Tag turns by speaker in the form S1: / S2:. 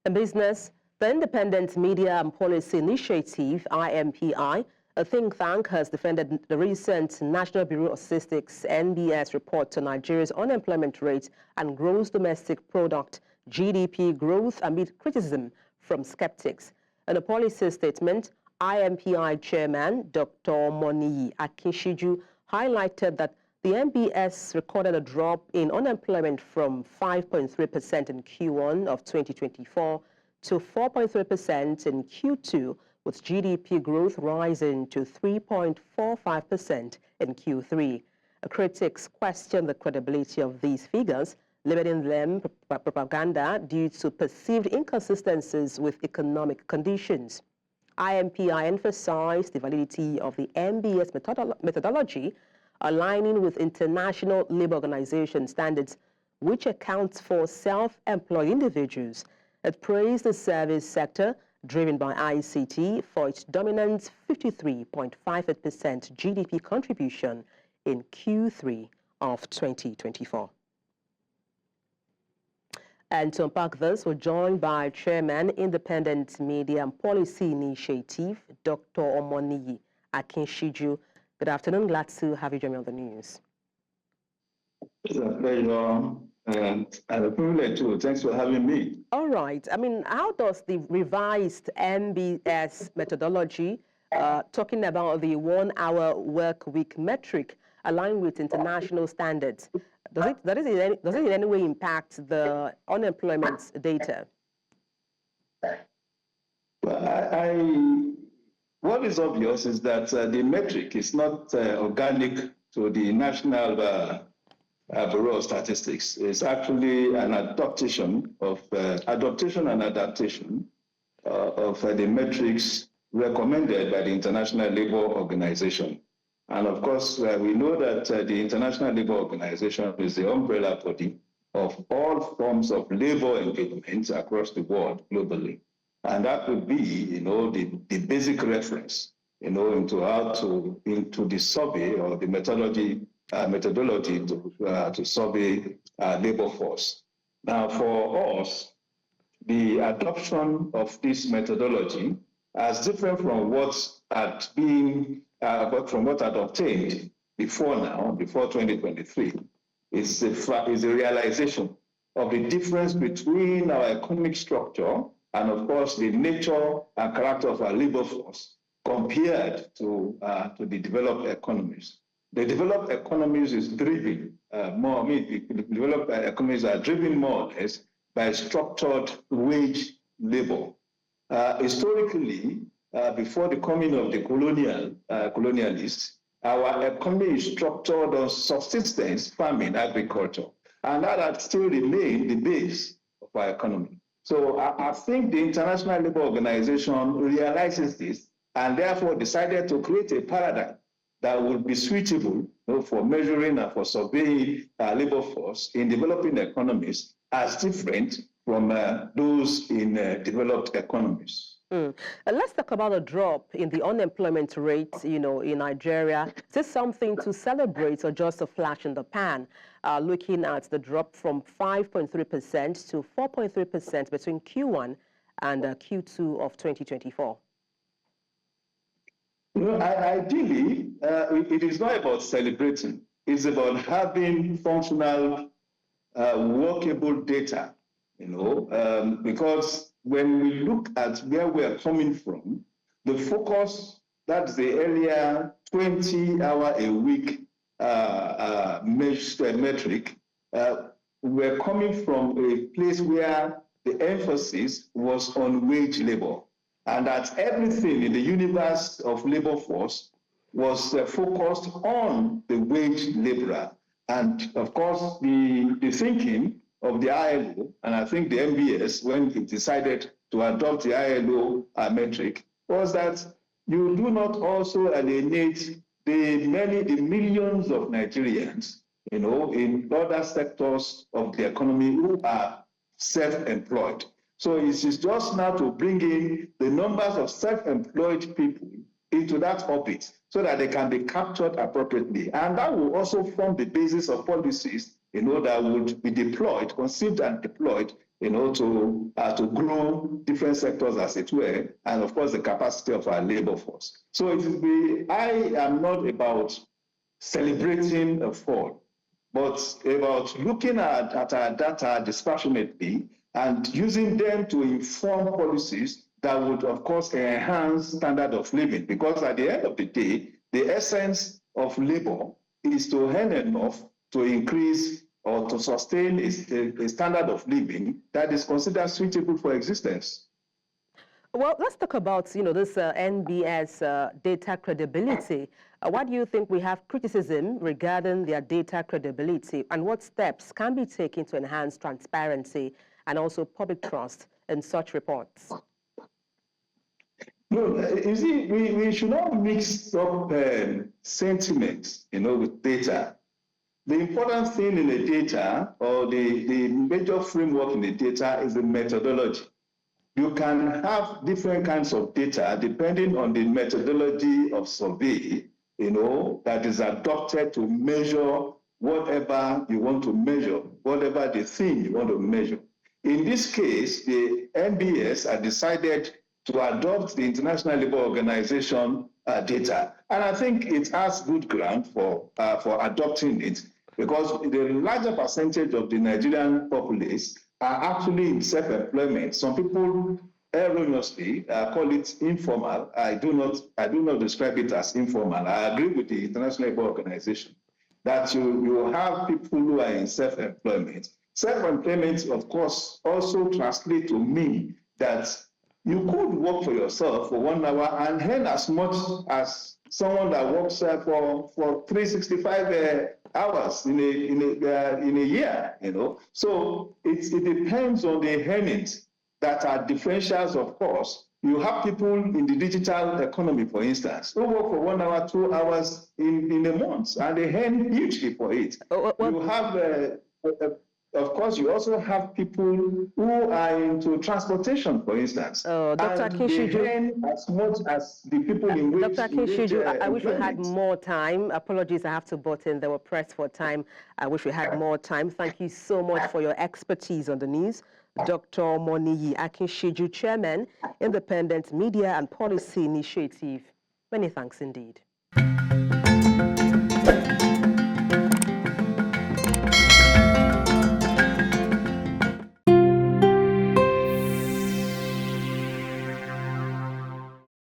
S1: In business, the Independent Media and Policy Initiative, IMPI, a think tank, has defended the recent National Bureau of Statistics (NBS) report on Nigeria's unemployment rate and gross domestic product (GDP) growth amid criticism from skeptics. In a policy statement, IMPI chairman Dr. Omoniyi Akinsiju highlighted that the NBS recorded a drop in unemployment from 5.3% in Q1 of 2024 to 4.3% in Q2, with GDP growth rising to 3.45% in Q3. Critics question the credibility of these figures, labeling them propaganda due to perceived inconsistencies with economic conditions. IMPI emphasized the validity of the NBS methodology, aligning with International Labour Organization standards, which accounts for self-employed individuals. It praised the service sector, driven by ICT, for its dominant 53.58% GDP contribution in Q3 of 2024. And to unpack this, we're joined by Chairman, Independent Media and Policy Initiative, Dr. Omoniyi Akinsiju. Good afternoon. Glad to have you join me on the news.
S2: It's a pleasure and a privilege too. Thanks for having me.
S1: All right. I mean, how does the revised NBS methodology, talking about the 1-hour work week metric, align with international standards? Does it in any way impact the unemployment data?
S2: Well, what is obvious is that the metric is not organic to the National Bureau of Statistics. It's actually an adaptation of the metrics recommended by the International Labour Organization. And of course, we know that the International Labour Organization is the umbrella body of all forms of labor engagement across the world globally. And that would be, the basic reference, into the survey or the methodology to survey labor force. Now, for us, the adoption of this methodology, as different from what had obtained before 2023, is the realization of the difference between our economic structure and, of course, the nature and character of our labor force compared to the developed economies. The developed economies is driven developed economies are driven more or less by structured wage labor. Historically, before the coming of the colonialists, our economy is structured on subsistence farming, agriculture, and that had still remained the base of our economy. So I think the International Labour Organization realizes this and therefore decided to create a paradigm that would be suitable for measuring and for surveying labor force in developing economies as different from those in developed economies.
S1: Let's talk about a drop in the unemployment rate, in Nigeria. Is this something to celebrate or just a flash in the pan? Looking at the drop from 5.3% to 4.3% between Q1 and Q2 of 2024.
S2: Ideally, it is not about celebrating. It's about having functional, workable data, because when we look at where we are coming from, the focus, that's the earlier 20-hour-a-week metric, we're coming from a place where the emphasis was on wage labor, and that everything in the universe of labor force was focused on the wage laborer. And of course, the thinking of the ILO, and I think the NBS, when it decided to adopt the ILO metric, was that you do not also alienate the millions of Nigerians, in other sectors of the economy who are self-employed. So it is just now to bring in the numbers of self-employed people into that orbit so that they can be captured appropriately. And that will also form the basis of policies, that would be deployed, conceived and deployed, to grow among different sectors, as it were, and of course the capacity of our labor force. So I am not about celebrating a fall, but about looking at our data dispassionately and using them to inform policies that would, of course, enhance standard of living. Because at the end of the day, the essence of labor is to earn enough to increase or to sustain a standard of living that is considered suitable for existence.
S1: Well, let's talk about, this NBS data credibility. Why do you think we have criticism regarding their data credibility, and what steps can be taken to enhance transparency and also public trust in such reports?
S2: No, you see, we should not mix up sentiments, with data. The important thing in the data, or the major framework in the data, is the methodology. You can have different kinds of data depending on the methodology of survey, that is adopted to measure whatever you want to measure, whatever the thing you want to measure. In this case, the NBS had decided to adopt the International Labour Organization data. And I think it has good ground for adopting it, because the larger percentage of the Nigerian populace are actually in self-employment. Some people erroneously call it informal. I do not describe it as informal. I agree with the International Labour Organization that you have people who are in self-employment. Self-employment, of course, also translates to mean that you could work for yourself for 1 hour and earn as much as someone that works for 365 hours in a year, So it depends on the earnings that are differentials, of course. You have people in the digital economy, for instance, who work for 1 hour, 2 hours in a month, and they earn hugely for it. You have of course, you also have people who are into transportation, for instance.
S1: Dr. Akinsiju,
S2: as much as the people in which...
S1: Dr. Akinsiju, I wish we had more time. Apologies, I have to butt in. They were pressed for time. I wish we had more time. Thank you so much for your expertise on the news. Dr. Omoniyi Akinsiju, Chairman, Independent Media and Policy Initiative. Many thanks indeed.